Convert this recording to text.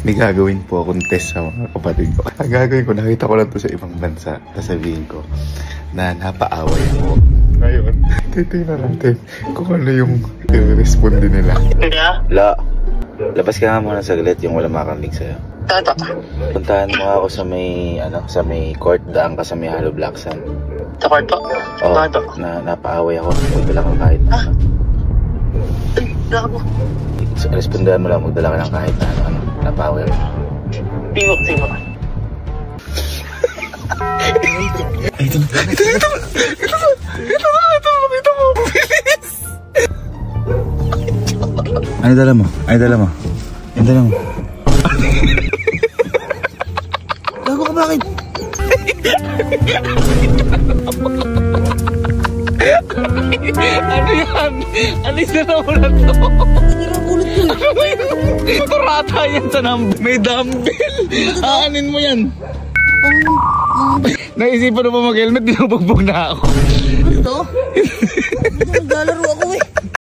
may gagawin po akong test sa mga kapatid ko. Ang gagawin ko, nakita ko lang to sa ibang bansa. Sasabihin ko na napaaway ako. Ngayon, titignan natin kung ano yung responde nila. La, labas ka nga muna saglit yung wala makakambing sa'yo. Tato. Puntahan mo ako sa may, sa may court, daan ka sa may Hollow Black Sand. Sa court po? Oo, napaaway ako. Magdala ka kahit na ano. Ay, gago. Respondahan mo lang, magdala ka lang kahit na ano. Napaaway ako. Tingok. Ito mo. Bilis! Ano dala mo? Gago ka, bakit? Ano yan? Ano yung sinawala to? Niragulat ko eh. Turata yan sa may dumbbell. Aanin mo yan. Naisipan mo ba mag-helmet? Dinubugbog na ako. Ano to? Naglalaro ako eh.